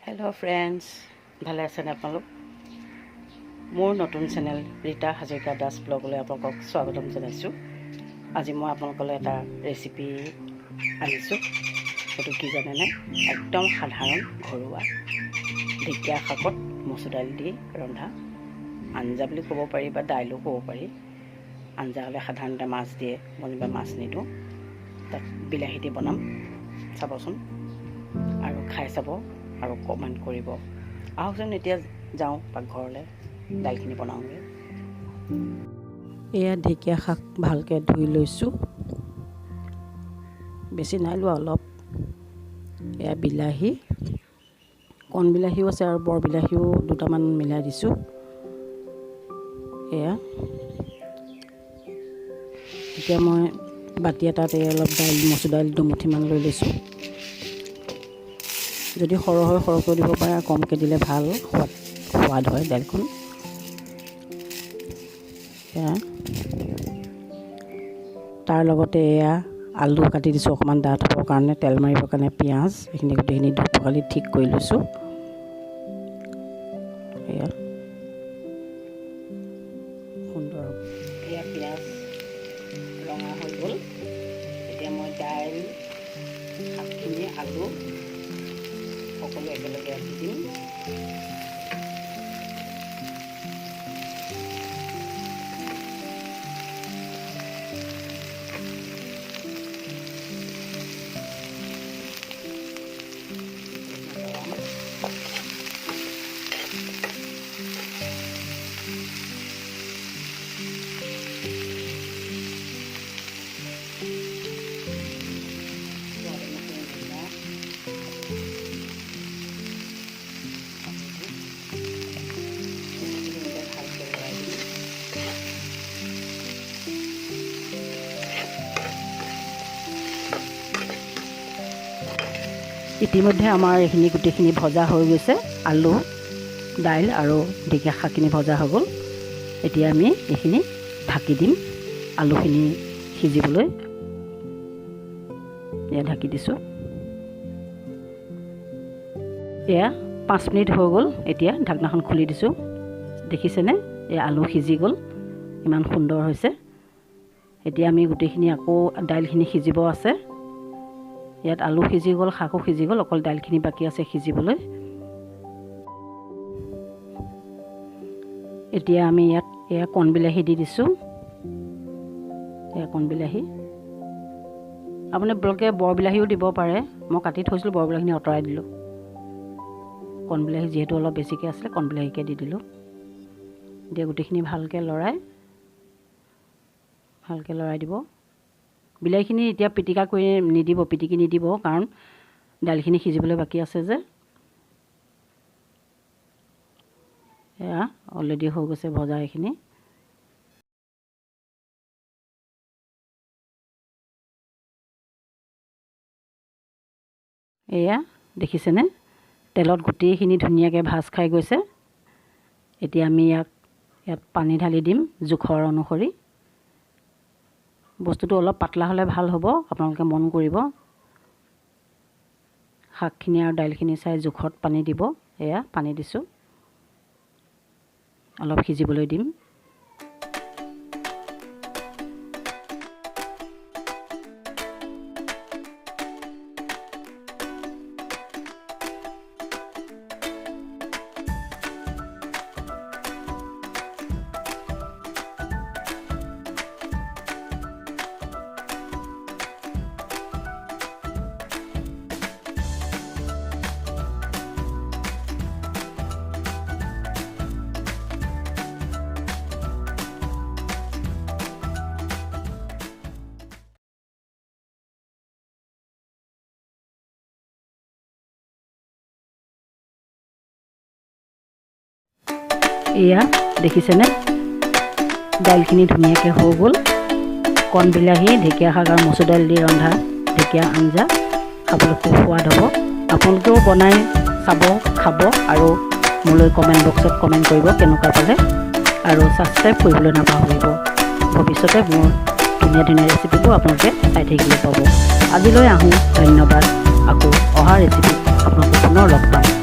Hello' friends, ভালে আছেনে আপোনালোক? মোৰ নতুন চেনেল ৰীতা হাজৰিকা দাস ব্লগলৈ আপোনালোকক স্বাগতম জনাইছোঁ। আজি মই আপোনালোকলৈ এটা ৰেচিপি আনিছোঁ। সেইটো কি জানেনে? একদম সাধাৰণ ঘৰুৱা ঢেকীয়া শাকত মচুৰ দাইল দি ৰন্ধা আঞ্জা বুলি ক'ব পাৰি বা দাইলো ক'ব পাৰি। আঞ্জা হ'লে সাধাৰণতে মাছ দিয়ে, মই যেনিবা মাছ নিদিওঁ। তাত বিলাহী দি বনাম, চাবচোন আৰু খাই চাব আৰু কমেণ্ট কৰিব। আহকচোন এতিয়া যাওঁ পাকঘৰলৈ, দাইলখিনি বনাওঁগৈ। এয়া ঢেকীয়া শাক ভালকৈ ধুই লৈছোঁ, বেছি নাই লোৱা, অলপ। এয়া বিলাহী, কণ বিলাহীও আছে আৰু বৰ বিলাহীও দুটামান মিলাই দিছোঁ। এয়া এতিয়া মই বাতি এটাত অলপ দাইল, মচুৰ দাইল দুমুঠিমান লৈ লৈছোঁ। যদি সৰহ হয় সৰহকৈ দিব পাৰে, আৰু কমকৈ দিলে ভাল সোৱাদ হয় দাইলখন। এয়া তাৰ লগতে এয়া আলু কাটি দিছোঁ অকণমান ডাঠ হ'বৰ কাৰণে, তেল মাৰিবৰ কাৰণে পিঁয়াজ, এইখিনি গোটেইখিনি ধুই পখালি ঠিক কৰি লৈছোঁ। এয়া সুন্দৰ, এয়া পিঁয়াজ ৰঙা হৈ গ'ল। এতিয়া মই দাইল, শাকখিনি, আলু সকলো একেলগে ৰাখি দিম। ইতিমধ্যে আমাৰ এইখিনি গোটেইখিনি ভজা হৈ গৈছে। আলু, দাইল আৰু ঢেকীয়া শাকখিনি ভজা হৈ গ'ল। এতিয়া আমি এইখিনি ঢাকি দিম আলুখিনি সিজিবলৈ। এয়া ঢাকি দিছোঁ। এয়া 5 মিনিট হৈ গ'ল। এতিয়া ঢাকনাখন খুলি দিছোঁ। দেখিছেনে? এই আলু সিজি গ'ল, ইমান সুন্দৰ হৈছে। এতিয়া আমি গোটেইখিনি আকৌ দাইলখিনি সিজিব আছে। ইয়াত আলু সিজি গ'ল, শাকো সিজি গ'ল, অকল দাইলখিনি বাকী আছে সিজিবলৈ। এতিয়া আমি ইয়াত এয়া কণ বিলাহী দি দিছোঁ। এয়া কণ বিলাহী, আপুনি বৰকৈ বৰ বিলাহীও দিব পাৰে। মই কাটি থৈছিলোঁ, বৰ বিলাহীখিনি আঁতৰাই দিলোঁ। কণ বিলাহী যিহেতু অলপ বেছিকৈ আছিলে, কণ বিলাহীকে দি দিলোঁ। এতিয়া গোটেইখিনি ভালকৈ লৰাই দিব। বিলাহীখিনি এতিয়া পিটিকা কৰি নিদিব, পিটিকি নিদিব, কাৰণ দাইলখিনি সিজিবলৈ বাকী আছে যে। এয়া অলৰেডি হৈ গৈছে ভজা এইখিনি। এয়া দেখিছেনে? তেলত গোটেইখিনি ধুনীয়াকৈ ভাজ খাই গৈছে। এতিয়া আমি ইয়াত পানী ঢালি দিম জোখৰ অনুসৰি। বস্তুটো অলপ পাতলা হ'লে ভাল হ'ব, আপোনালোকে মন কৰিব। শাকখিনি আৰু দাইলখিনি চাই জোখত পানী দিব। এয়া পানী দিছোঁ, অলপ সিজিবলৈ দিম। এয়া দেখিছেনে? দাইলখিনি ধুনীয়াকৈ হৈ গ'ল। কণ বিলাহী, ঢেকীয়া শাক আৰু মচুৰ দাইল দি ৰন্ধা ঢেকীয়া আঞ্জা খাবলৈ খুব সোৱাদ হ'ব। আপোনালোকেও বনাই চাব, খাব আৰু মোলৈ কমেণ্ট বক্সত কমেণ্ট কৰিব কেনেকুৱা পালে, আৰু ছাবস্ক্ৰাইব কৰিবলৈ নাপাহৰিব। ভৱিষ্যতে মোৰ ধুনীয়া ধুনীয়া ৰেচিপিবোৰ আপোনালোকে চাই থাকিবলৈ পাব। আজিলৈ আহোঁ, ধন্যবাদ। আকৌ অহা ৰেচিপিত আপোনালোকক পুনৰ লগ পাম।